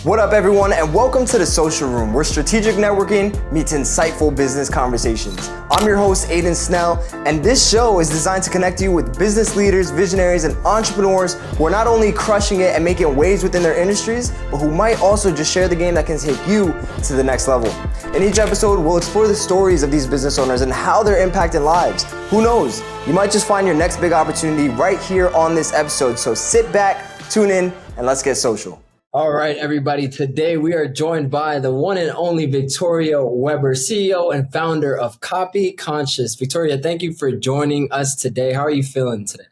What up, everyone, and welcome to The Social Room, where strategic networking meets insightful business conversations. I'm your host, Aiden Snell, and this show is designed to connect you with business leaders, visionaries, and entrepreneurs who are not only crushing it and making waves within their industries, but who might also just share the game that can take you to the next level. In each episode, we'll explore the stories of these business owners and how they're impacting lives. Who knows? You might just find your next big opportunity right here on this episode. So sit back, tune in, and let's get social. All right, everybody. Today we are joined by the one and only Victoria Weber, CEO and founder of Copy Conscious. Victoria, thank you for joining us today. How are you feeling today?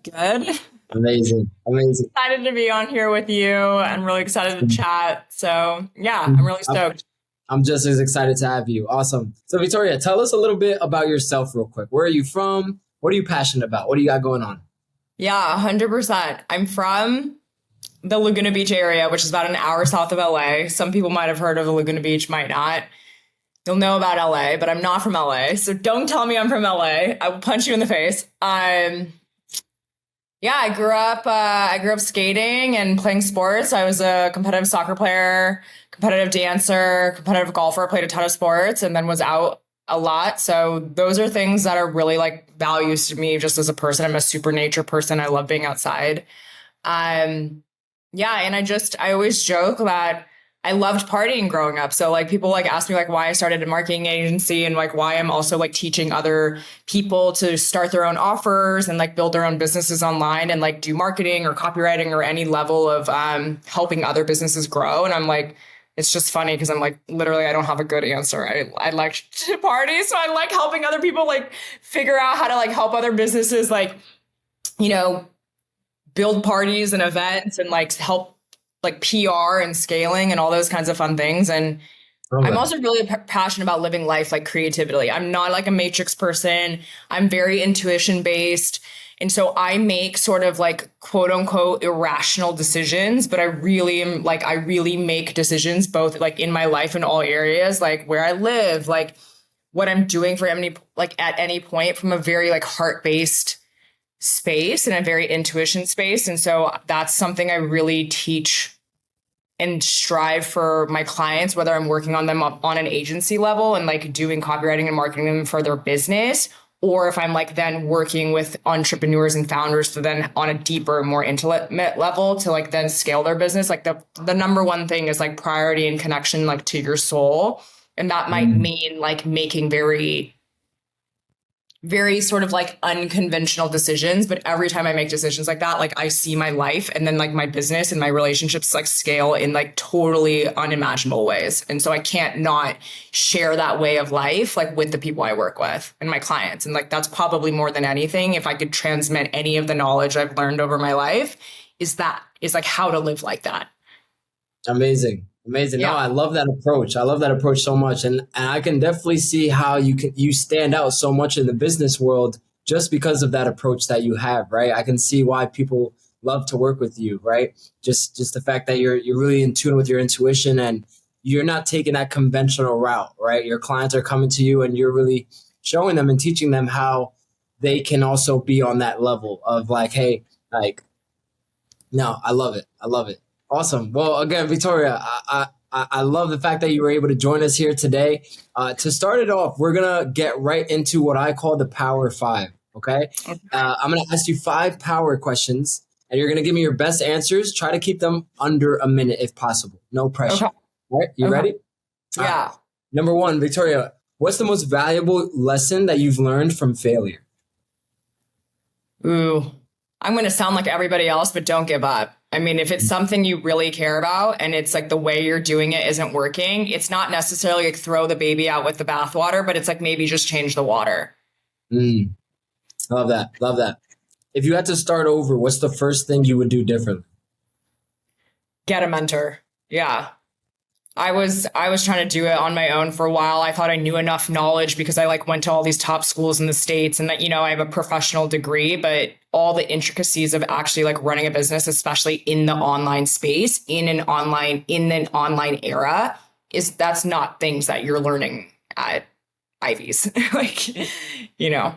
Good. Amazing. Excited to be on here with you. I'm really excited to chat. So yeah, I'm really stoked. I'm just as excited to have you. Awesome. So Victoria, tell us a little bit about yourself real quick. Where are you from? What are you passionate about? What do you got going on? Yeah, 100%. I'm from the Laguna Beach area, which is about an hour south of LA. Some people might have heard of Laguna Beach, might not. You'll know about LA, but I'm not from LA. So don't tell me I'm from LA. I will punch you in the face. I grew up skating and playing sports. I was a competitive soccer player, competitive dancer, competitive golfer, played a ton of sports, and then was out a lot. So those are things that are really like values to me just as a person. I'm a super nature person. I love being outside. And I always joke that I loved partying growing up. So like people like ask me like why I started a marketing agency and like why I'm also like teaching other people to start their own offers and like build their own businesses online and like do marketing or copywriting or any level of helping other businesses grow. And I'm like, it's just funny because I'm like, literally, I don't have a good answer. I like to party. So I like helping other people like figure out how to like help other businesses like, you know, build parties and events and like help like PR and scaling and all those kinds of fun things. And I'm also really passionate about living life like creatively. I'm not like a matrix person. I'm very intuition based. And so I make sort of like quote unquote irrational decisions, but I really make decisions both like in my life in all areas, like where I live, like what I'm doing for any, like at any point from a very like heart-based space and a very intuition space. And so that's something I really teach and strive for my clients, whether I'm working on them on an agency level and like doing copywriting and marketing them for their business, or if I'm like then working with entrepreneurs and founders to then on a deeper, more intimate level to like then scale their business. Like the number one thing is like priority and connection like to your soul. And that might mean like making very sort of like unconventional decisions. But every time I make decisions like that, like I see my life and then like my business and my relationships like scale in like totally unimaginable ways. And so I can't not share that way of life like with the people I work with and my clients. And like that's probably more than anything, if I could transmit any of the knowledge I've learned over my life, is like how to live like that. Amazing. Yeah. No, I love that approach. I love that approach so much. And I can definitely see how you stand out so much in the business world just because of that approach that you have, right? I can see why people love to work with you, right? Just the fact that you're really in tune with your intuition and you're not taking that conventional route, right? Your clients are coming to you and you're really showing them and teaching them how they can also be on that level of like, hey, like, no, I love it. Awesome. Well, again, Victoria, I love the fact that you were able to join us here today. To start it off, we're going to get right into what I call the Power 5, okay? I'm going to ask you 5 power questions, and you're going to give me your best answers. Try to keep them under a minute if possible. No pressure. Okay. All right, you ready? Yeah. Number 1, Victoria, what's the most valuable lesson that you've learned from failure? Ooh, I'm going to sound like everybody else, but don't give up. I mean, if it's something you really care about and it's like the way you're doing it isn't working, it's not necessarily like throw the baby out with the bathwater, but it's like maybe just change the water. Love that. If you had to start over, what's the first thing you would do differently? Get a mentor. Yeah. I was trying to do it on my own for a while. I thought I knew enough knowledge because I like went to all these top schools in the States and that, you know, I have a professional degree, but all the intricacies of actually like running a business, especially in the online space, in an online era, that's not things that you're learning at Ivies. like, you know.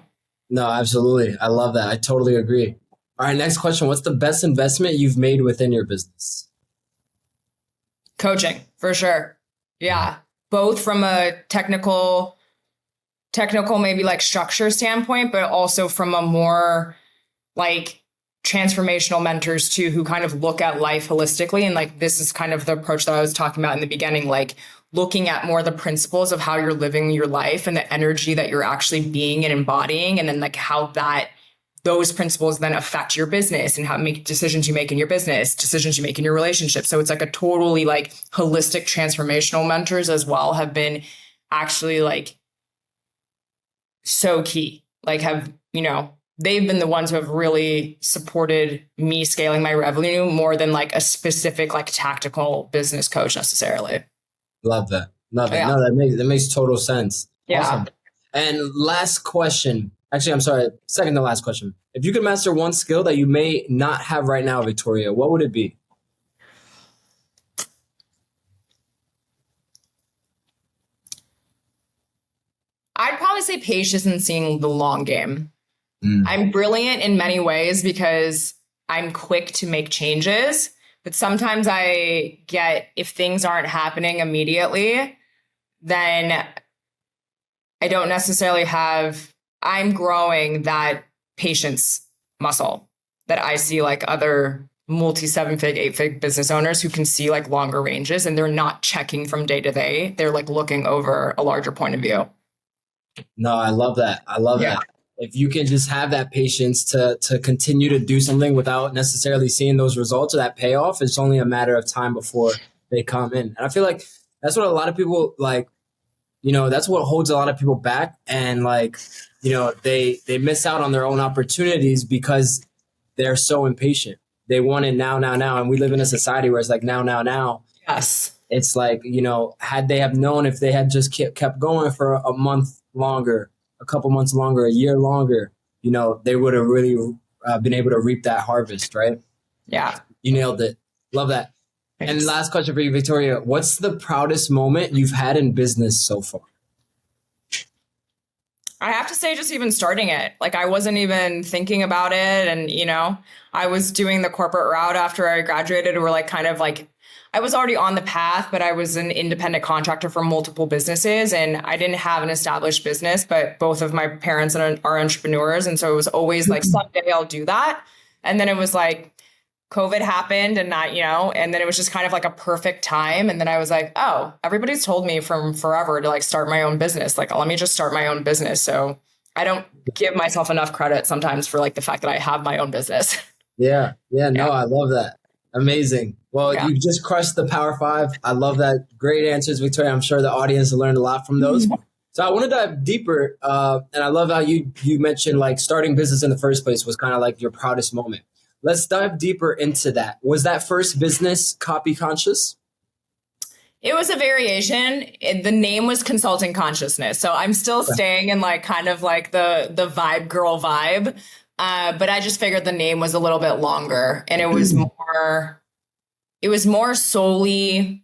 No, absolutely. I love that. I totally agree. All right, next question. What's the best investment you've made within your business? Coaching, for sure. Yeah. Both from a technical maybe like structure standpoint, but also from a more like transformational mentors too, who kind of look at life holistically. And like, this is kind of the approach that I was talking about in the beginning, like looking at more the principles of how you're living your life and the energy that you're actually being and embodying. And then like how those principles then affect your business and how make decisions you make in your business, decisions you make in your relationship. So it's like a totally like holistic transformational mentors as well have been actually like so key, like have, they've been the ones who have really supported me scaling my revenue more than like a specific, like tactical business coach necessarily. Love that. Love it. Yeah. No, that makes total sense. Yeah. Awesome. And last question. Actually, I'm sorry. Second to last question. If you could master one skill that you may not have right now, Victoria, what would it be? I'd probably say patience and seeing the long game. I'm brilliant in many ways because I'm quick to make changes, but sometimes I get, if things aren't happening immediately, then I don't necessarily I'm growing that patience muscle that I see like other multi-7-fig, 8-fig business owners who can see like longer ranges and they're not checking from day to day. They're like looking over a larger point of view. No, I love that. I love that. If you can just have that patience to continue to do something without necessarily seeing those results or that payoff, it's only a matter of time before they come in. And I feel like that's what a lot of people like, that's what holds a lot of people back. And like, they miss out on their own opportunities because they're so impatient. They want it now. And we live in a society where it's like now. Yes. It's like, had they have known, if they had just kept going for a month longer, a couple months longer, a year longer, they would have really been able to reap that harvest, right? Yeah. You nailed it. Love that. Thanks. And last question for you, Victoria. What's the proudest moment you've had in business so far? I have to say, just even starting it, like I wasn't even thinking about it. And, I was doing the corporate route after I graduated. We're like kind of like, I was already on the path, but I was an independent contractor for multiple businesses and I didn't have an established business, but both of my parents are entrepreneurs. And so it was always like, someday I'll do that. And then it was like, COVID happened and and then it was just kind of like a perfect time. And then I was like, oh, everybody's told me from forever to like start my own business. Like, let me just start my own business. So I don't give myself enough credit sometimes for like the fact that I have my own business. Yeah. I love that. Amazing. Well, you just crushed the Power 5. I love that. Great answers, Victoria. I'm sure the audience learned a lot from those. So I want to dive deeper. And I love how you mentioned like starting business in the first place was kind of like your proudest moment. Let's dive deeper into that. Was that first business copy conscious? It was a variation. The name was Consulting Consciousness. So I'm still staying in like kind of like the vibe girl vibe. But I just figured the name was a little bit longer and it was more solely,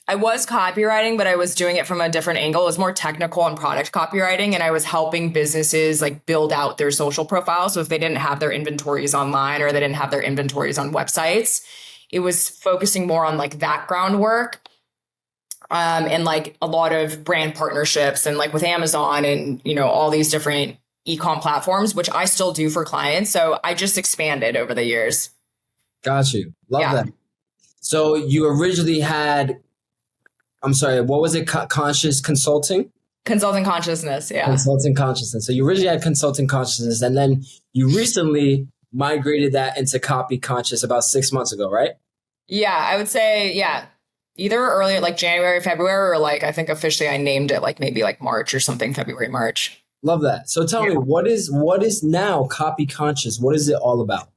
I was copywriting, but I was doing it from a different angle. It was more technical and product copywriting. And I was helping businesses like build out their social profiles. So if they didn't have their inventories online or they didn't have their inventories on websites, it was focusing more on like background work. And like a lot of brand partnerships and like with Amazon and, all these different e-com platforms, which I still do for clients. So I just expanded over the years. Got you. Love that. So you originally had, I'm sorry, what was it? Conscious consulting? Consulting consciousness. Yeah. Consulting consciousness. So you originally had consulting consciousness and then you recently migrated that into copy conscious about 6 months ago, right? Yeah, I would say, either earlier, like January, February, or like, I think officially I named it like maybe like March or something, February, March. Love that. So tell me, what is now copy conscious? What is it all about?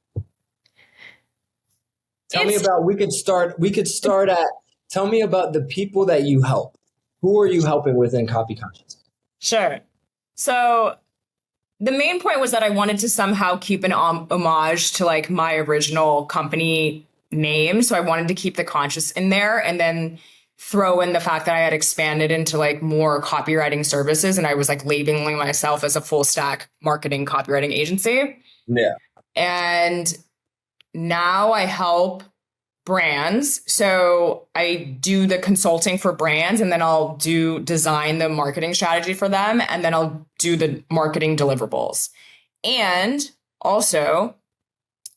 Tell me about, we could start at, tell me about the people that you help. Who are you helping within copy conscious? Sure. So the main point was that I wanted to somehow keep an homage to like my original company name. So I wanted to keep the conscious in there and then throw in the fact that I had expanded into like more copywriting services. And I was like labeling myself as a full stack marketing copywriting agency. Yeah. And now I help brands. So I do the consulting for brands, and then I'll design the marketing strategy for them. And then I'll do the marketing deliverables. And also,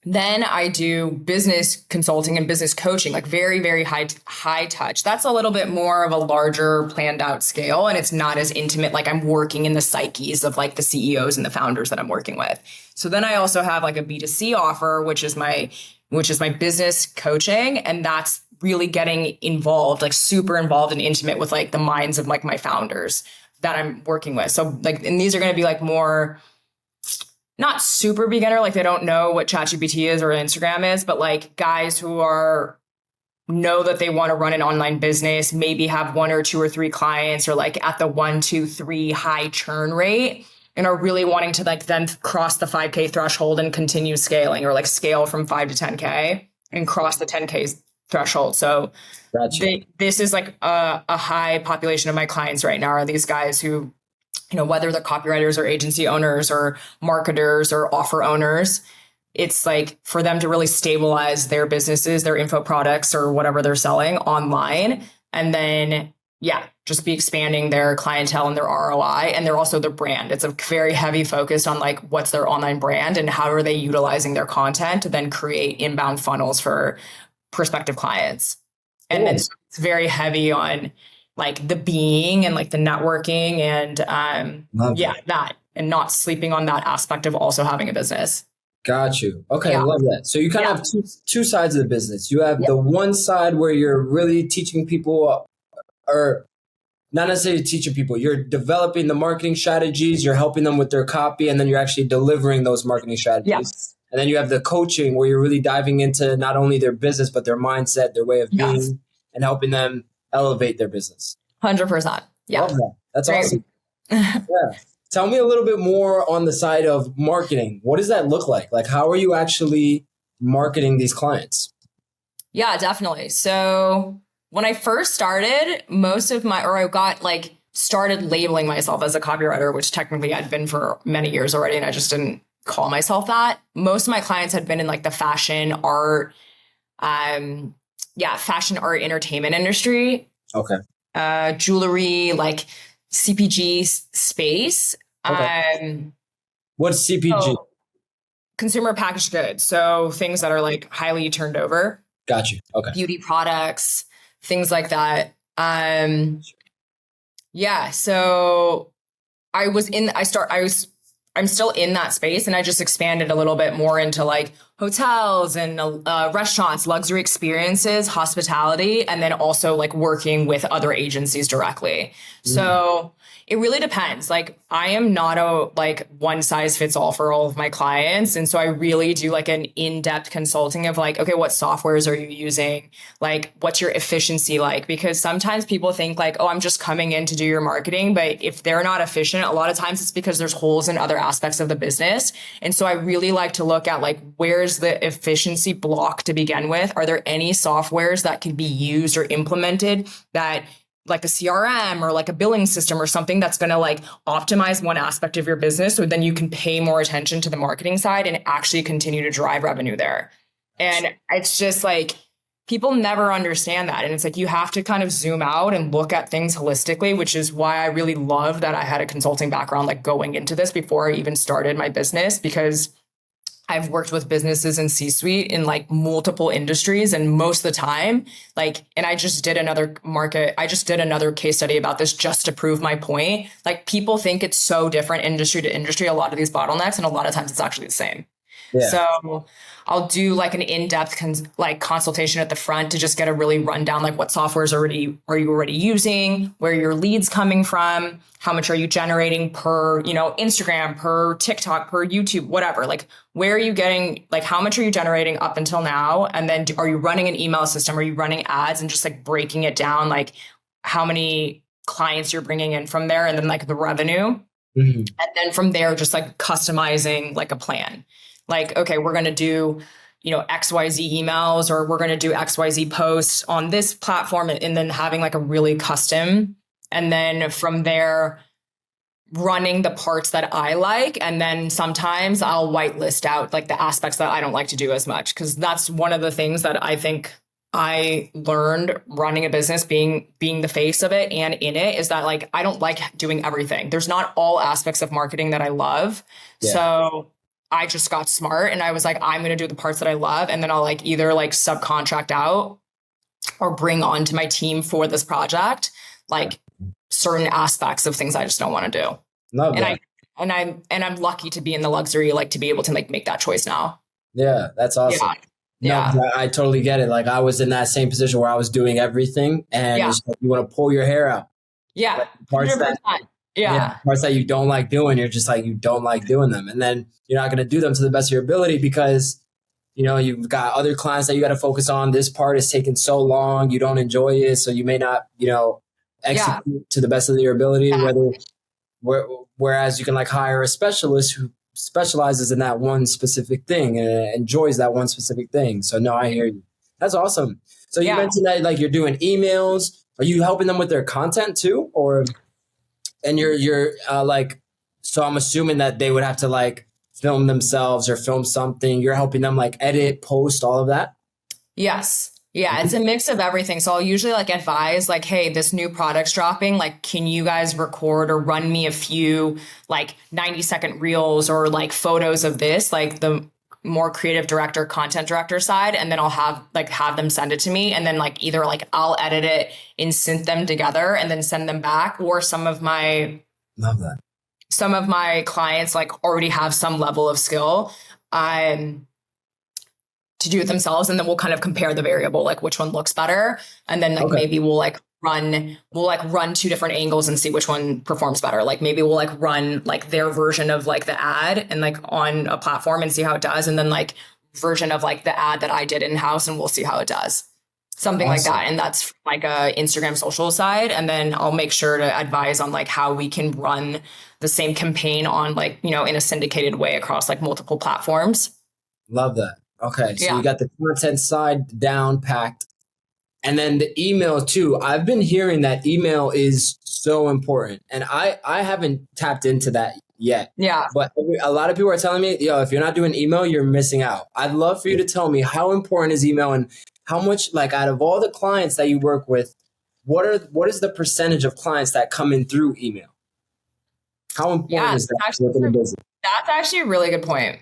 then I do business consulting and business coaching, like very, very high touch. That's a little bit more of a larger planned out scale. And it's not as intimate. Like I'm working in the psyches of like the CEOs and the founders that I'm working with. So then I also have like a B2C offer, which is my business coaching. And that's really getting involved, like super involved and intimate with like the minds of like my founders that I'm working with. So like, and these are going to be like more, not super beginner, like they don't know what ChatGPT is or Instagram is, but like guys who know that they want to run an online business, maybe have 1 or 2 or 3 clients, or like at the 1, 2, 3 high churn rate, and are really wanting to like then cross the 5K threshold and continue scaling, or like scale from 5 to 10K and cross the 10K threshold. So Gotcha. this is like a high population of my clients right now are these guys who, whether they're copywriters or agency owners or marketers or offer owners, it's like for them to really stabilize their businesses, their info products or whatever they're selling online. And then, just be expanding their clientele and their ROI. And they're also their brand. It's a very heavy focus on like, what's their online brand and how are they utilizing their content to then create inbound funnels for prospective clients. And then it's very heavy on like the being and like the networking and that, and not sleeping on that aspect of also having a business. Got you. Okay, I love that. So you kind of have two sides of the business. You have the one side where you're really teaching people, or not necessarily teaching people, you're developing the marketing strategies, you're helping them with their copy, and then you're actually delivering those marketing strategies. Yes. And then you have the coaching where you're really diving into not only their business, but their mindset, their way of being, and helping them elevate their business. 100%. Yeah. Love that. That's awesome. Tell me a little bit more on the side of marketing. What does that look like? Like, how are you actually marketing these clients? Yeah, definitely. So when I first started, started labeling myself as a copywriter, which technically I'd been for many years already, and I just didn't call myself that. Most of my clients had been in like the fashion art, entertainment industry. Okay. Jewelry, like CPG space. Okay. What's CPG? So consumer packaged goods. So things that are like highly turned over. Got you. Okay. Beauty products, things like that. So I'm still in that space, and I just expanded a little bit more into like hotels and restaurants, luxury experiences, hospitality, and then also like working with other agencies directly. So it really depends. Like I am not a like one size fits all for all of my clients. And so I really do like an in-depth consulting of like, okay, what softwares are you using? Like, what's your efficiency like? Because sometimes people think like, oh, I'm just coming in to do your marketing. But if they're not efficient, a lot of times it's because there's holes in other aspects of the business. And so I really like to look at like, where's the efficiency block to begin with? Are there any softwares that can be used or implemented that like a CRM or like a billing system or something that's going to like optimize one aspect of your business, so then you can pay more attention to the marketing side and actually continue to drive revenue there. And it's just like, people never understand that. And it's like, you have to kind of zoom out and look at things holistically, which is why I really love that I had a consulting background, like going into this before I even started my business, because I've worked with businesses in C-suite in like multiple industries, and most of the time, like, and I just did another case study about this just to prove my point. Like, people think it's so different industry to industry, a lot of these bottlenecks, and a lot of times it's actually the same. Yeah. So I'll do like an in-depth consultation at the front to just get a really rundown, like what softwares are you already using, where your leads coming from, how much are you generating per, Instagram, per TikTok, per YouTube, whatever, like where are you getting, like how much are you generating up until now? And then are you running an email system? Are you running ads? And just like breaking it down, like how many clients you're bringing in from there, and then like the revenue. Mm-hmm. And then from there, just like customizing like a plan. Like, okay, we're going to do, XYZ emails, or we're going to do XYZ posts on this platform, and then having like a really custom. And then from there, running the parts that I like. And then sometimes I'll whitelist out like the aspects that I don't like to do as much, because that's one of the things that I think I learned running a business, being the face of it and in it, is that like I don't like doing everything. There's not all aspects of marketing that I love. Yeah. So I just got smart and I was like, I'm going to do the parts that I love. And then I'll like either like subcontract out or bring onto my team for this project, like certain aspects of things I just don't want to do. Love and that. I'm lucky to be in the luxury, like to be able to like make that choice now. Yeah, that's awesome. Yeah. No, I totally get it. Like I was in that same position where I was doing everything and it's like you want to pull your hair out. Yeah. Like parts 100%. that, parts that you don't like doing, you're just like, you don't like doing them. And then you're not going to do them to the best of your ability because, you know, you've got other clients that you got to focus on. This part is taking so long. You don't enjoy it. So you may not, you know, execute to the best of your ability, whereas you can like hire a specialist who specializes in that one specific thing and enjoys that one specific thing. So no, I hear you. That's awesome. So you mentioned that like you're doing emails. Are you helping them with their content too? And you're like, so I'm assuming that they would have to like film themselves or film something. You're helping them like edit, post, all of that? Yes. Yeah, it's a mix of everything. So I'll usually like advise like, hey, this new product's dropping. Like, can you guys record or run me a few like 90-second reels or like photos of this, like the more creative director, content director side. And then I'll have them send it to me. And then like either like I'll edit it and sync them together and then send them back. Or some of my clients like already have some level of skill. To do it themselves, and then we'll kind of compare the variable, like which one looks better, and then like maybe we'll run two different angles and see which one performs better. Like maybe we'll like run like their version of like the ad and like on a platform and see how it does, and then like version of like the ad that I did in house and we'll see how it does. Something like that, and that's like a Instagram social side, and then I'll make sure to advise on like how we can run the same campaign on like, you know, in a syndicated way across like multiple platforms. Love that. Okay, so you got the content side down packed. And then the email too. I've been hearing that email is so important. And I haven't tapped into that yet. Yeah. But a lot of people are telling me, yo, if you're not doing email, you're missing out. I'd love for you to tell me how important is email and how much, like out of all the clients that you work with, what is the percentage of clients that come in through email? How important is that within the business? That's actually a really good point.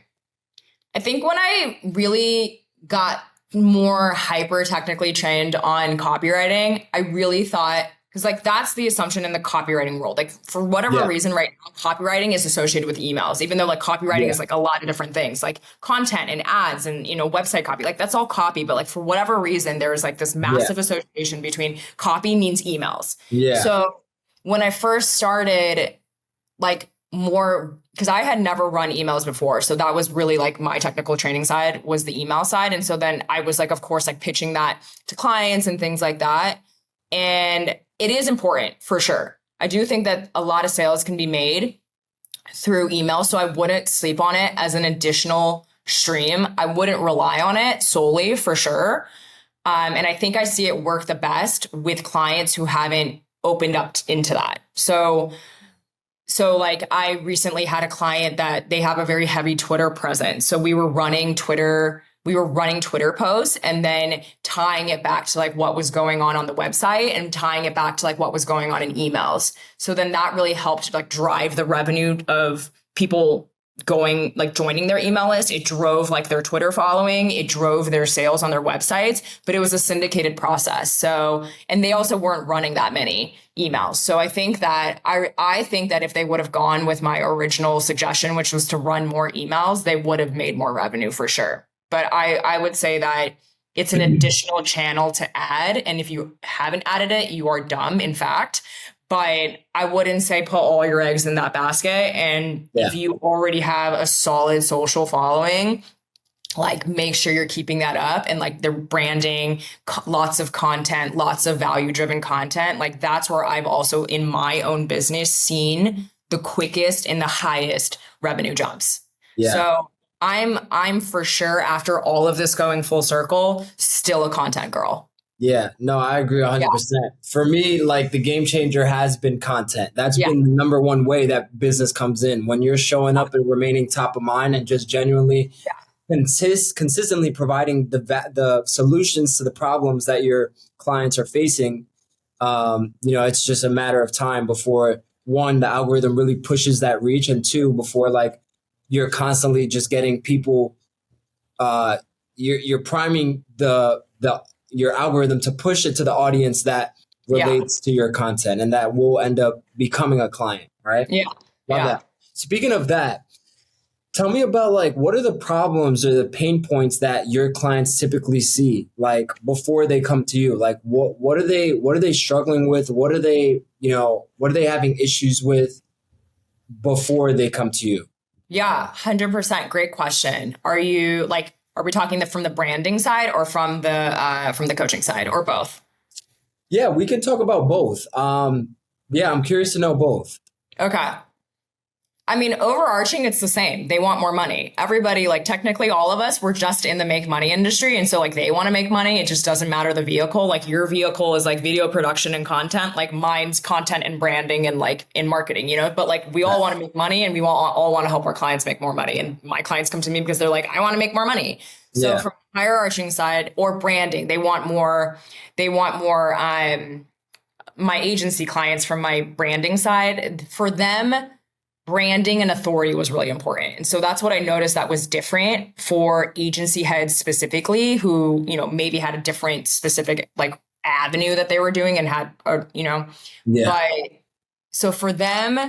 I think when I really got more hyper technically trained on copywriting, I really thought, because like that's the assumption in the copywriting world. Like for whatever reason right now, copywriting is associated with emails, even though like copywriting is like a lot of different things, like content and ads and, you know, website copy, like that's all copy. But like for whatever reason, there was like this massive association between copy means emails. Yeah. So when I first started like more, because I had never run emails before. So that was really like my technical training side was the email side. And so then I was like, of course, like pitching that to clients and things like that. And it is important for sure. I do think that a lot of sales can be made through email. So I wouldn't sleep on it as an additional stream. I wouldn't rely on it solely for sure. And I think I see it work the best with clients who haven't opened up into that. So like I recently had a client that they have a very heavy Twitter presence. So we were running Twitter posts and then tying it back to like what was going on the website and tying it back to like what was going on in emails. So then that really helped like drive the revenue of people joining their email list. It drove like their Twitter following, it drove their sales on their websites, but it was a syndicated process. So, and they also weren't running that many emails. So I think that I think that if they would have gone with my original suggestion, which was to run more emails, they would have made more revenue for sure. But I would say that it's an additional channel to add. And if you haven't added it, you are dumb, in fact. But I wouldn't say put all your eggs in that basket. And if you already have a solid social following, like make sure you're keeping that up and like the branding, lots of content, lots of value-driven content. Like that's where I've also in my own business seen the quickest and the highest revenue jumps. Yeah. So I'm for sure, after all of this going full circle, still a content girl. Yeah, no, I agree 100%. Yeah. For me, like the game changer has been content. That's been the number one way that business comes in. When you're showing up and remaining top of mind and just genuinely consistently providing the solutions to the problems that your clients are facing, it's just a matter of time before, one, the algorithm really pushes that reach, and two, before like you're constantly just getting people, you're priming your algorithm to push it to the audience that relates to your content and that will end up becoming a client, right? Yeah. Love that. Speaking of that, tell me about like, what are the problems or the pain points that your clients typically see, like before they come to you? Like what are they struggling with? What are they having issues with before they come to you? Yeah, 100%. Great question. Are we talking from the branding side or from the coaching side, or both? Yeah, we can talk about both. Yeah, I'm curious to know both. Okay. I mean, overarching, it's the same. They want more money. Everybody, like technically all of us, we're just in the make money industry. And so like they want to make money. It just doesn't matter the vehicle. Like your vehicle is like video production and content, like mine's content and branding and like in marketing, but like we all want to make money and we all want to help our clients make more money. And my clients come to me because they're like, I want to make more money. So from the hierarching side or branding, they want more, my agency clients from my branding side, for them, branding and authority was really important. And so that's what I noticed that was different for agency heads specifically who, maybe had a different specific like avenue that they were doing and had, but so for them,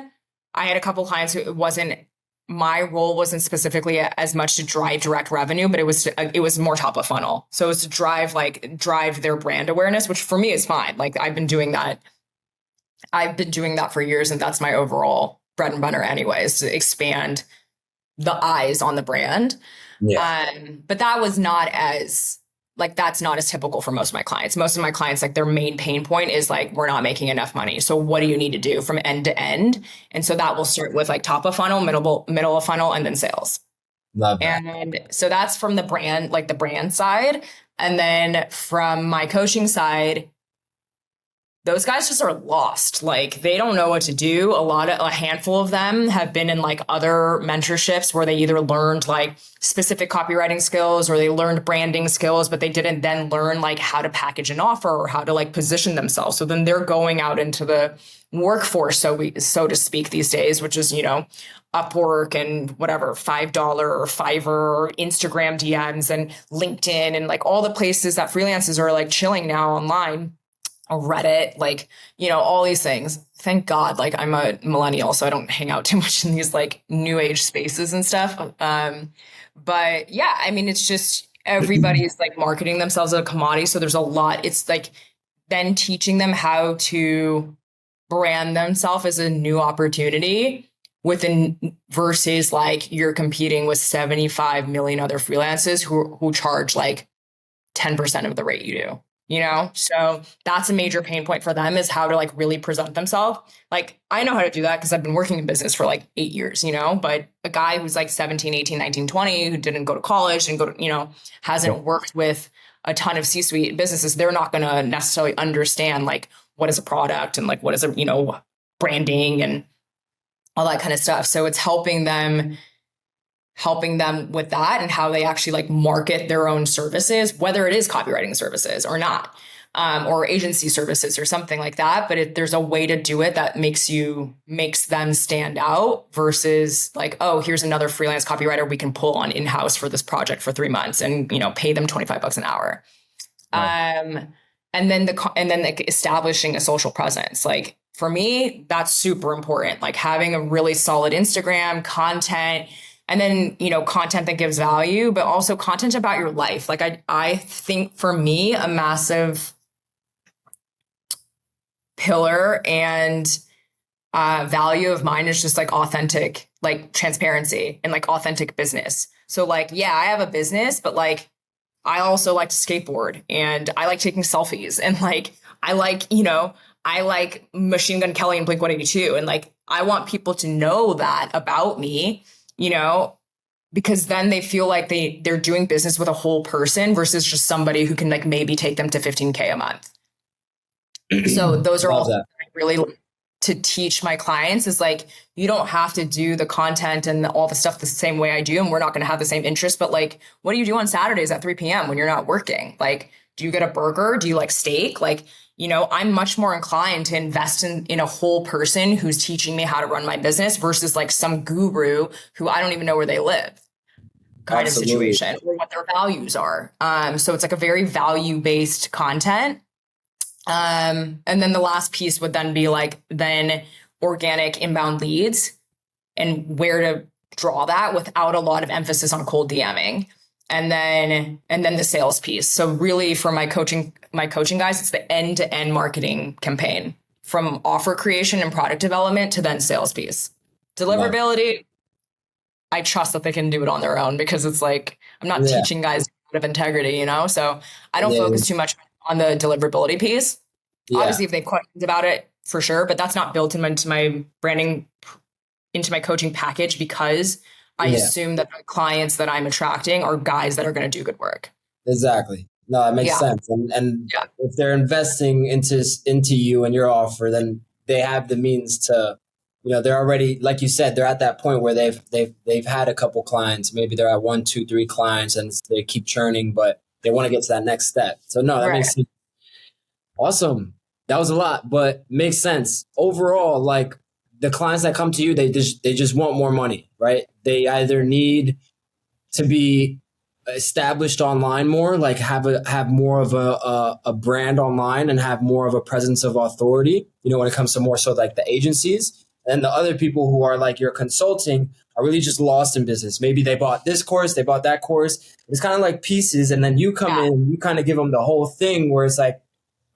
I had a couple of clients who my role wasn't specifically as much to drive direct revenue, but it was more top of funnel. So it was to drive their brand awareness, which for me is fine. Like I've been doing that for years. And that's my overall bread and butter anyways, to expand the eyes on the brand. But that was not as that's not as typical for most of my clients. Most of my clients, like their main pain point is like, we're not making enough money. So what do you need to do from end to end? And so that will start with like top of funnel, middle of funnel, and then sales. Love that. And so that's from the brand side. And then from my coaching side, those guys just are lost. Like they don't know what to do. A handful of them have been in like other mentorships where they either learned like specific copywriting skills or they learned branding skills, but they didn't then learn like how to package an offer or how to like position themselves. So then they're going out into the workforce, so to speak, these days, which is, Upwork and whatever, $5 or Fiverr or Instagram DMs and LinkedIn and like all the places that freelancers are like chilling now online. Reddit, all these things. Thank God, like I'm a millennial, so I don't hang out too much in these like new age spaces and stuff. But yeah, I mean, it's just everybody's like marketing themselves as a commodity. So there's a lot. It's like then teaching them how to brand themselves as a new opportunity versus like you're competing with 75 million other freelancers who charge like 10% of the rate you do. So that's a major pain point for them, is how to like really present themselves. Like I know how to do that because I've been working in business for like 8 years, but a guy who's like 17, 18, 19, 20, who didn't go to college and hasn't worked with a ton of C-suite businesses, they're not going to necessarily understand like what is a product and like what is branding and all that kind of stuff. So it's helping them with that and how they actually like market their own services, whether it is copywriting services or not, or agency services or something like that. But there's a way to do it that makes them stand out versus like, oh, here's another freelance copywriter we can pull on in-house for this project for 3 months and, pay them $25 an hour. Right. And then establishing a social presence. Like for me, that's super important. Like having a really solid Instagram content. And then, content that gives value, but also content about your life. Like I think for me, a massive pillar and value of mine is just like authentic, like transparency and like authentic business. So like, yeah, I have a business, but like, I also like to skateboard and I like taking selfies and like, I like Machine Gun Kelly and Blink-182. And like, I want people to know that about me, because then they feel like they're doing business with a whole person versus just somebody who can like maybe take them to 15K a month. So those are all that I really like to teach my clients is like, you don't have to do the content and all the stuff the same way I do. And we're not going to have the same interest, but like, what do you do on Saturdays at 3 p.m. when you're not working? Like, do you get a burger? Do you like steak? Like, you know, I'm much more inclined to invest in a whole person who's teaching me how to run my business versus like some guru who I don't even know where they live kind Absolutely. of situation or what their values are. So it's like a very value-based content. And then the last piece would then be like, then organic inbound leads and where to draw that without a lot of emphasis on cold DMing. And then the sales piece. So really for my coaching guys, it's the end-to-end marketing campaign from offer creation and product development to then sales piece. Deliverability, I trust that they can do it on their own because it's like, I'm not teaching guys out of integrity, you know? So I don't focus too much on the deliverability piece. Yeah. Obviously, if they have questions about it, for sure, but that's not built into my branding, into my coaching package because I assume that the clients that I'm attracting are guys that are going to do good work. Exactly. No, that makes sense. And if they're investing into you and your offer, then they have the means to, you know, they're already, like you said, they're at that point where they've had a couple clients. Maybe they're at 1, 2, 3 clients and they keep churning, but they want to get to that next step. So no, that makes sense. Awesome. That was a lot, but makes sense. Overall, like the clients that come to you, they just want more money, right? They either need to be established online more, like have more of a brand online and have more of a presence of authority, you know, when it comes to more so like the agencies. And the other people who are like you're consulting are really just lost in business. Maybe they bought this course, they bought that course. It's kind of like pieces. And then you come in, you kind of give them the whole thing where it's like,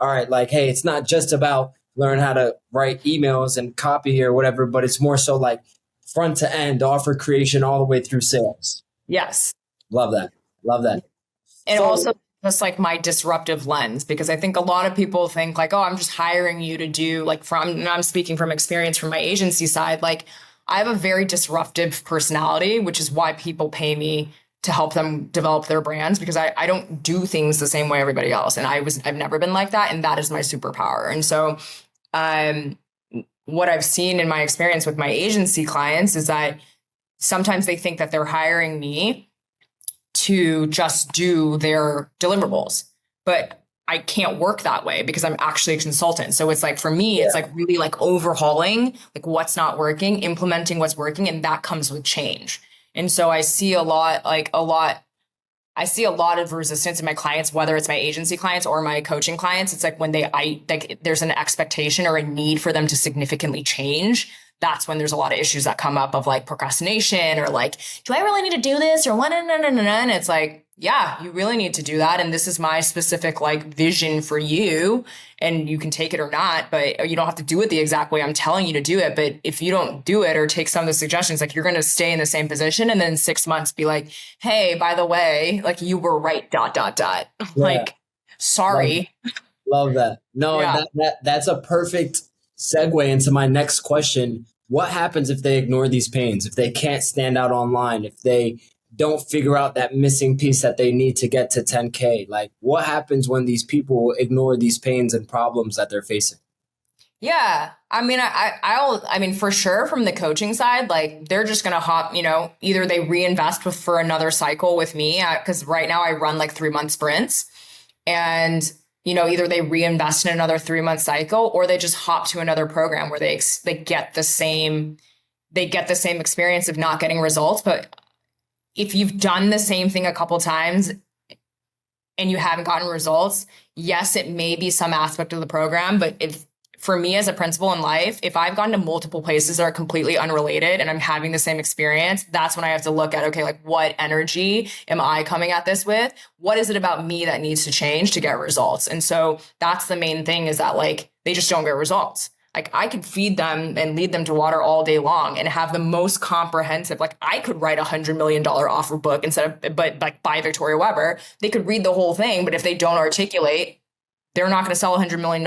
all right, like, hey, it's not just about learn how to write emails and copy or whatever, but it's more so like front to end, offer creation all the way through sales. Yes. Love that. Love that. And so, also just like my disruptive lens, because I think a lot of people think like, oh, I'm just hiring you to do like and I'm speaking from experience from my agency side. Like I have a very disruptive personality, which is why people pay me to help them develop their brands because I don't do things the same way everybody else. And I've never been like that. And that is my superpower. And so, what I've seen in my experience with my agency clients is that sometimes they think that they're hiring me to just do their deliverables, but I can't work that way because I'm actually a consultant. So it's like, for me, it's like really like overhauling, like what's not working, implementing what's working. And that comes with change. And so I see a lot of resistance in my clients, whether it's my agency clients or my coaching clients. It's like when there's an expectation or a need for them to significantly change. That's when there's a lot of issues that come up of like procrastination or like, do I really need to do this or what? And it's like, yeah, you really need to do that. And this is my specific like vision for you. And you can take it or not, but you don't have to do it the exact way I'm telling you to do it. But if you don't do it or take some of the suggestions, like you're going to stay in the same position and then 6 months be like, hey, by the way, like you were right, ... Yeah. Like, sorry. Love that. No, that's a perfect segue into my next question. What happens if they ignore these pains? If they can't stand out online, if they don't figure out that missing piece that they need to get to 10K? Like what happens when these people ignore these pains and problems that they're facing? Yeah. I mean, I mean, for sure from the coaching side, like they're just going to hop, you know, either they reinvest for another cycle with me because right now I run like 3-month sprints and, you know, either they reinvest in another 3-month cycle or they just hop to another program where they get the same experience of not getting results. But if you've done the same thing a couple times and you haven't gotten results, yes, it may be some aspect of the program. But if for me as a principal in life, if I've gone to multiple places that are completely unrelated and I'm having the same experience, that's when I have to look at, okay, like what energy am I coming at this with? What is it about me that needs to change to get results? And so that's the main thing is that like, they just don't get results. Like I could feed them and lead them to water all day long and have the most comprehensive, like I could write $100 million offer book but like by Victoria Weber, they could read the whole thing. But if they don't articulate, they're not going to sell $100 million.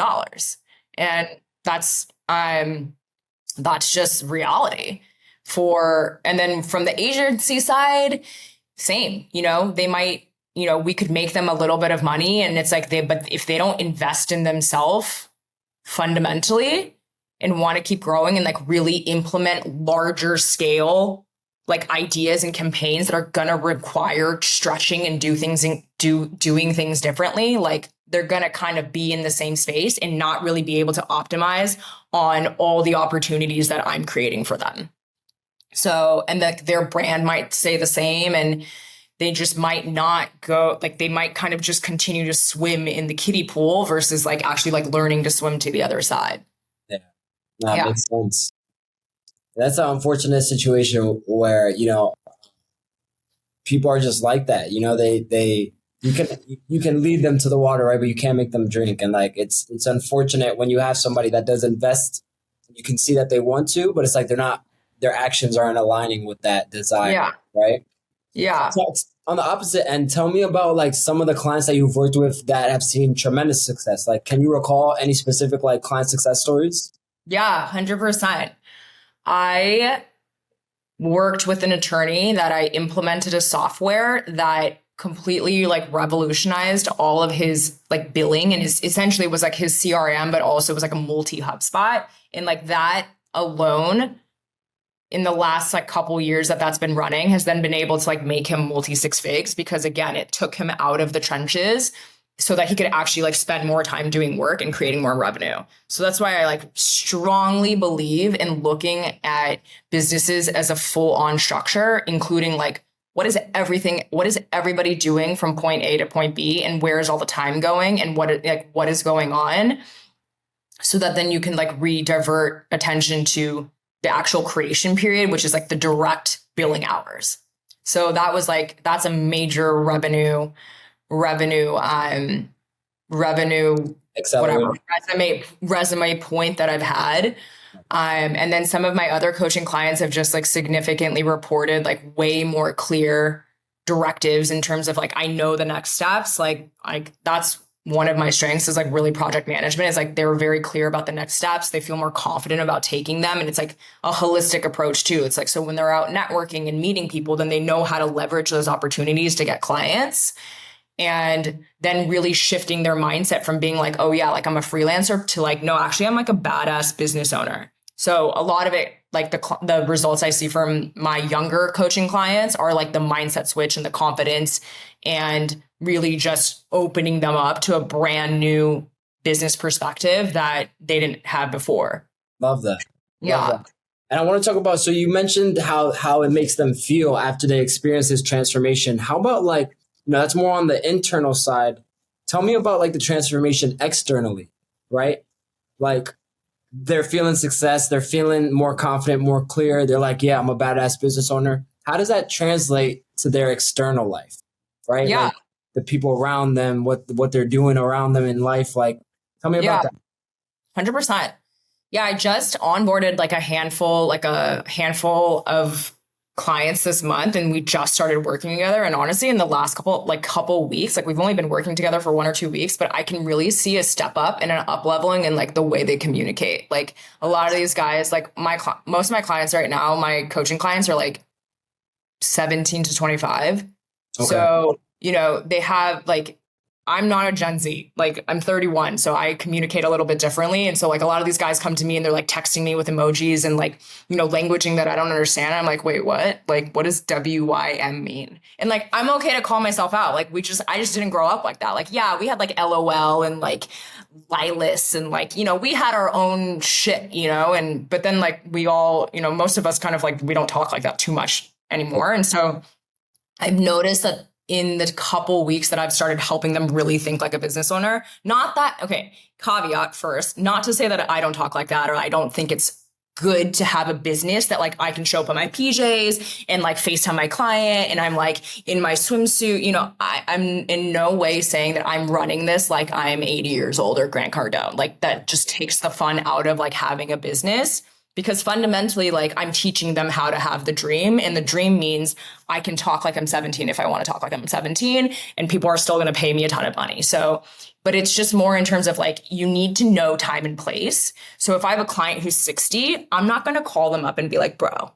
And that's just reality and then from the agency side, same, you know, they might, you know, we could make them a little bit of money and it's like but if they don't invest in themselves fundamentally and want to keep growing and like really implement larger scale like ideas and campaigns that are going to require stretching and doing things differently, like they're going to kind of be in the same space and not really be able to optimize on all the opportunities that I'm creating for them. So, and like their brand might stay the same, and they just might not go, like they might kind of just continue to swim in the kiddie pool versus like actually like learning to swim to the other side. Yeah, that makes sense. That's an unfortunate situation where, you know, people are just like that. You know, you can lead them to the water, right? But you can't make them drink. And like, it's unfortunate when you have somebody that does invest, you can see that they want to, but it's like their actions aren't aligning with that desire, right? Yeah. So on the opposite end, tell me about like some of the clients that you've worked with that have seen tremendous success. Like, can you recall any specific like client success stories? Yeah, 100%. I worked with an attorney that I implemented a software that completely like revolutionized all of his like billing, and his essentially was like his CRM, but also was like a multi HubSpot. And like that alone in the last like couple years that's been running has then been able to like make him multi six figs, because again, it took him out of the trenches so that he could actually like spend more time doing work and creating more revenue. So that's why I like strongly believe in looking at businesses as a full on structure, including like what is everybody doing from point A to point B, and where is all the time going, and what is going on, so that then you can like redivert attention to the actual creation period, which is like the direct billing hours. So that's a major revenue, whatever resume point that I've had. And then some of my other coaching clients have just like significantly reported like way more clear directives in terms of like, I know the next steps. Like that's one of my strengths is like really project management. Is like, they're very clear about the next steps. They feel more confident about taking them. And it's like a holistic approach too. It's like, so when they're out networking and meeting people, then they know how to leverage those opportunities to get clients. And then really shifting their mindset from being like, oh yeah, like I'm a freelancer, to like, no, actually I'm like a badass business owner. So a lot of it, like the results I see from my younger coaching clients are like the mindset switch and the confidence, and really just opening them up to a brand new business perspective that they didn't have before. Love that. Yeah. Love that. And I want to talk about, so you mentioned how it makes them feel after they experience this transformation. How about like, you know, that's more on the internal side. Tell me about like the transformation externally, right? Like they're feeling success, they're feeling more confident, more clear. They're like, yeah, I'm a badass business owner. How does that translate to their external life, right? Yeah. Like the people around them, what they're doing around them in life. Like, tell me about that. 100%. Yeah, I just onboarded like a handful of clients this month, and we just started working together. And honestly, in the last couple weeks, like we've only been working together for 1 or 2 weeks, but I can really see a step up and an up leveling in like the way they communicate. Like a lot of these guys, like most of my clients right now, my coaching clients are like 17 to 25. Okay. So, you know, they have like, I'm not a Gen Z, like I'm 31. So I communicate a little bit differently. And so like a lot of these guys come to me and they're like texting me with emojis and like, you know, languaging that I don't understand. I'm like, wait, what? Like, what does WYM mean? And like, I'm okay to call myself out. Like I just didn't grow up like that. Like, yeah, we had like LOL and like Lilas and like, you know, we had our own shit, you know, but then like we all, you know, most of us kind of like, we don't talk like that too much anymore. And so I've noticed that in the couple weeks that I've started helping them really think like a business owner, caveat first, not to say that I don't talk like that, or I don't think it's good to have a business that like I can show up in my PJs and like FaceTime my client and I'm like in my swimsuit. You know, I'm in no way saying that I'm running this like I'm 80 years old or Grant Cardone. Like that just takes the fun out of like having a business. Because fundamentally, like I'm teaching them how to have the dream, and the dream means I can talk like I'm 17 if I want to talk like I'm 17, and people are still going to pay me a ton of money. So, but it's just more in terms of like, you need to know time and place. So if I have a client who's 60, I'm not going to call them up and be like, bro,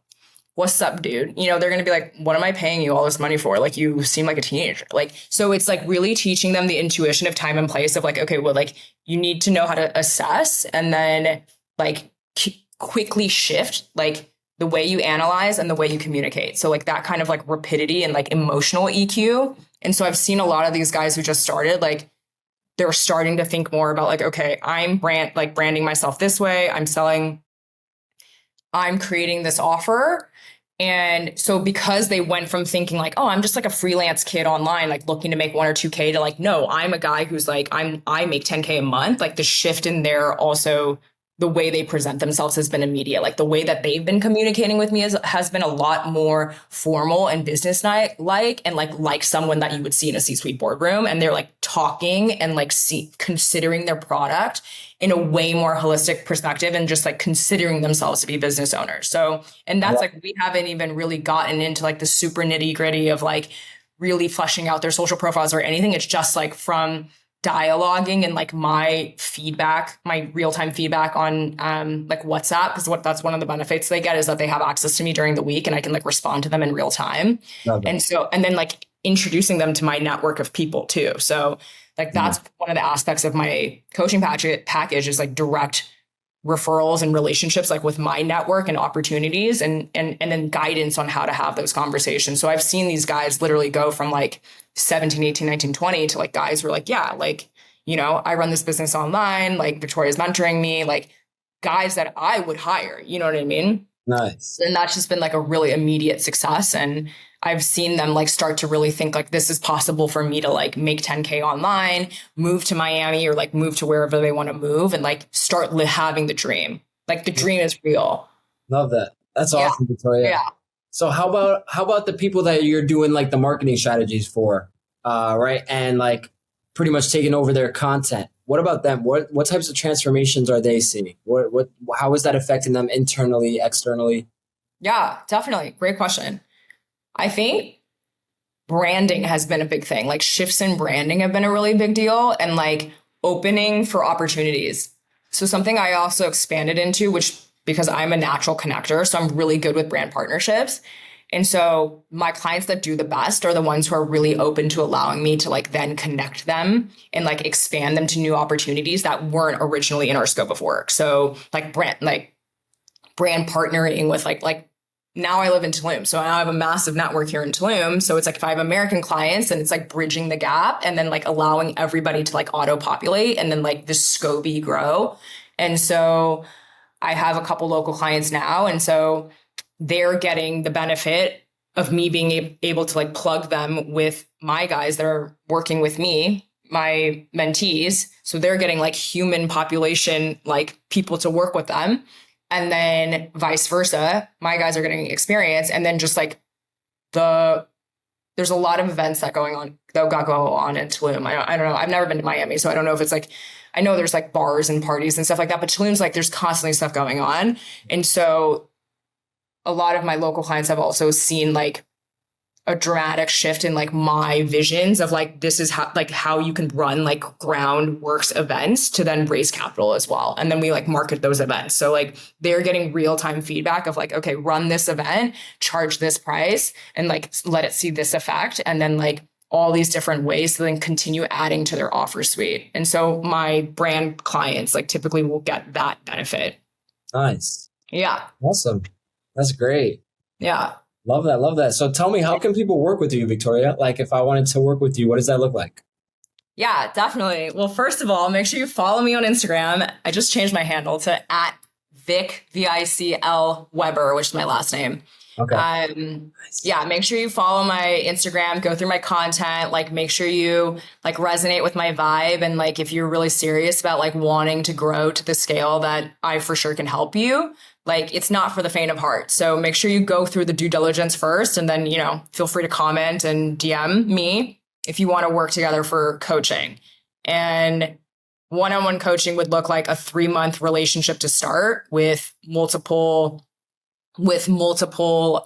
what's up, dude? You know, they're going to be like, what am I paying you all this money for? Like, you seem like a teenager. Like, so it's like really teaching them the intuition of time and place of like, okay, well, like you need to know how to assess, and then like quickly shift like the way you analyze and the way you communicate. So like that kind of like rapidity and like emotional EQ. And so I've seen a lot of these guys who just started, like they're starting to think more about like, okay, I'm branding myself this way. I'm creating this offer. And so because they went from thinking like, oh, I'm just like a freelance kid online, like looking to make 1 or 2K to like, no, I'm a guy who's like, I make 10K a month. Like the shift in there also, the way they present themselves has been immediate. Like the way that they've been communicating with me has been a lot more formal and business like, and like someone that you would see in a C-suite boardroom. And they're like talking and like considering their product in a way more holistic perspective and just like considering themselves to be business owners. So, and that's like, we haven't even really gotten into like the super nitty gritty of like really fleshing out their social profiles or anything. It's just like from dialoguing and like my feedback, my real-time feedback on like WhatsApp, because that's one of the benefits they get is that they have access to me during the week and I can like respond to them in real time. And so, and then like introducing them to my network of people too. So like that's one of the aspects of my coaching package is like direct referrals and relationships like with my network and opportunities and then guidance on how to have those conversations. So I've seen these guys literally go from like 17, 18, 19, 20 to like guys who are like, yeah, like, you know, I run this business online, like Victoria's mentoring me, like guys that I would hire, you know what I mean? Nice. And that's just been like a really immediate success. And I've seen them like start to really think like this is possible for me to like make 10K online, move to Miami or like move to wherever they want to move and like start having the dream. Like the dream is real. Love that. That's awesome, Victoria. Yeah. So how about the people that you're doing like the marketing strategies for, right? And like pretty much taking over their content. What about them? What types of transformations are they seeing? How is that affecting them internally, externally? Yeah, definitely. Great question. I think branding has been a big thing. Like shifts in branding have been a really big deal and like opening for opportunities. So something I also expanded into, which because I'm a natural connector, so I'm really good with brand partnerships. And so my clients that do the best are the ones who are really open to allowing me to like then connect them and like expand them to new opportunities that weren't originally in our scope of work. So like brand partnering with like now I live in Tulum. So now I have a massive network here in Tulum. So it's like if I have American clients and it's like bridging the gap and then like allowing everybody to like auto populate and then like the SCOBY grow. And so I have a couple local clients now. And so they're getting the benefit of me being able to like plug them with my guys that are working with me, my mentees. So they're getting like human population, like people to work with them. And then vice versa, my guys are getting experience. And then just like there's a lot of events that go on in Tulum. I don't know. I've never been to Miami, so I don't know if it's like, I know there's like bars and parties and stuff like that, but Tulum's like, there's constantly stuff going on. And so a lot of my local clients have also seen like a dramatic shift in like my visions of like, this is how you can run like groundworks events to then raise capital as well. And then we like market those events. So like they're getting real-time feedback of like, okay, run this event, charge this price and like, let it see this effect. And then like all these different ways to then continue adding to their offer suite. And so my brand clients like typically will get that benefit. Nice. Yeah. Awesome. That's great. Yeah. Love that. Love that. So tell me, how can people work with you, Victoria? Like if I wanted to work with you, what does that look like? Yeah, definitely. Well, first of all, make sure you follow me on Instagram. I just changed my handle to @VicL Weber, which is my last name. Okay. Nice. Yeah, make sure you follow my Instagram, go through my content, like make sure you like resonate with my vibe. And like, if you're really serious about like wanting to grow to the scale that I for sure can help you, like it's not for the faint of heart. So make sure you go through the due diligence first and then, you know, feel free to comment and DM me if you want to work together for coaching. And one-on-one coaching would look like a 3-month relationship to start with multiple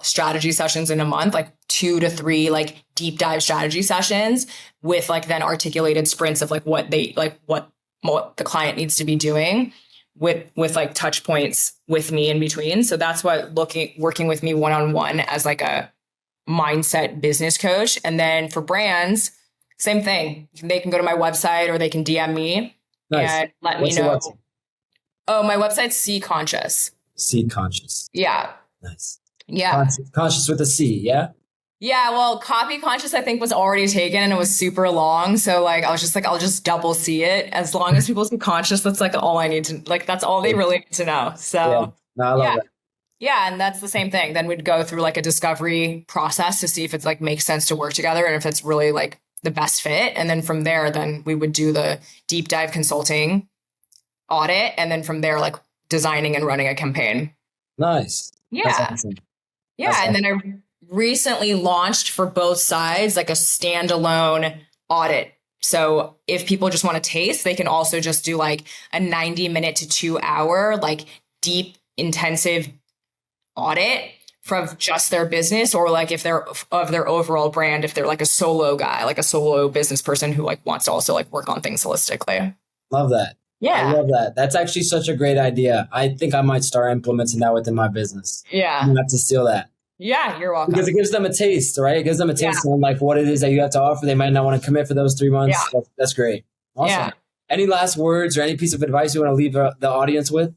strategy sessions in a month, like 2 to 3 like deep dive strategy sessions with like then articulated sprints of like what the client needs to be doing with like touch points with me in between. So that's what working with me one-on-one as like a mindset business coach. And then for brands, same thing. They can go to my website or they can DM me. Nice. And let What's me know. Oh, my website's C Conscious. C Conscious. Yeah. Nice. Yeah. Conscious with a C, yeah? Yeah, well, Copy Conscious I think was already taken and it was super long. So like I was just like, I'll just double C it. As long as people see conscious, that's like all I need to like that's all they really need to know. So No, I love that. Yeah, and that's the same thing. Then we'd go through like a discovery process to see if it's like makes sense to work together and if it's really like the best fit. And then from there, then we would do the deep dive consulting audit. And then from there, like designing and running a campaign. Nice. Yeah. That's awesome. Yeah. That's and then I recently launched for both sides, like a standalone audit. So if people just want to taste, they can also just do like a 90-minute to 2-hour, like deep, intensive audit from just their business, or like if they're of their overall brand, if they're like a solo guy, like a solo business person who like wants to also like work on things holistically. Love that. Yeah. I love that. That's actually such a great idea. I think I might start implementing that within my business. Yeah. I'm gonna have to steal that. Yeah, you're welcome. Because it gives them a taste, right? It gives them a taste on like what it is that you have to offer. They might not want to commit for those 3 months. Yeah. That's great. Awesome. Yeah. Any last words or any piece of advice you want to leave the audience with?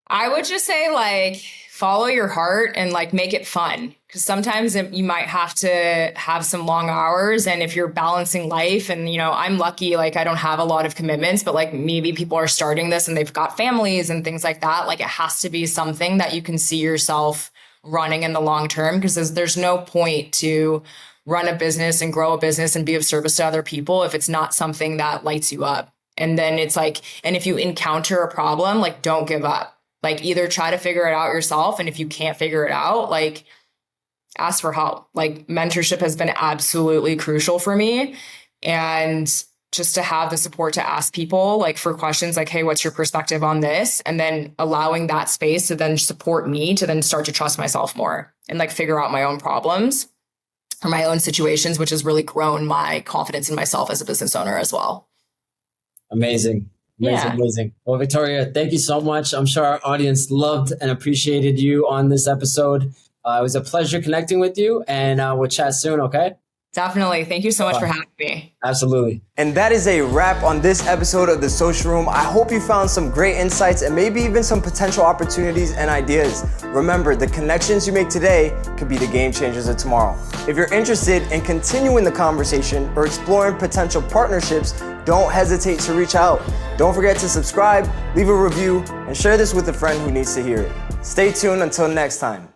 I would just say like follow your heart and like make it fun, because sometimes you might have to have some long hours, and if you're balancing life and I'm lucky, like I don't have a lot of commitments, but like maybe people are starting this and they've got families and things like that, like it has to be something that you can see yourself running in the long term, because there's no point to run a business and grow a business and be of service to other people if it's not something that lights you up. And then it's like, and if you encounter a problem, like don't give up. Like either try to figure it out yourself. And if you can't figure it out, like ask for help. Like mentorship has been absolutely crucial for me. And just to have the support to ask people like for questions like, hey, what's your perspective on this? And then allowing that space to then support me to then start to trust myself more and like figure out my own problems or my own situations, which has really grown my confidence in myself as a business owner as well. Amazing. Amazing. Well, Victoria, thank you so much. I'm sure our audience loved and appreciated you on this episode. It was a pleasure connecting with you, and we'll chat soon, okay? Definitely. Thank you so much for having me. Absolutely. And that is a wrap on this episode of The Social Room. I hope you found some great insights and maybe even some potential opportunities and ideas. Remember, the connections you make today could be the game changers of tomorrow. If you're interested in continuing the conversation or exploring potential partnerships, don't hesitate to reach out. Don't forget to subscribe, leave a review, and share this with a friend who needs to hear it. Stay tuned until next time.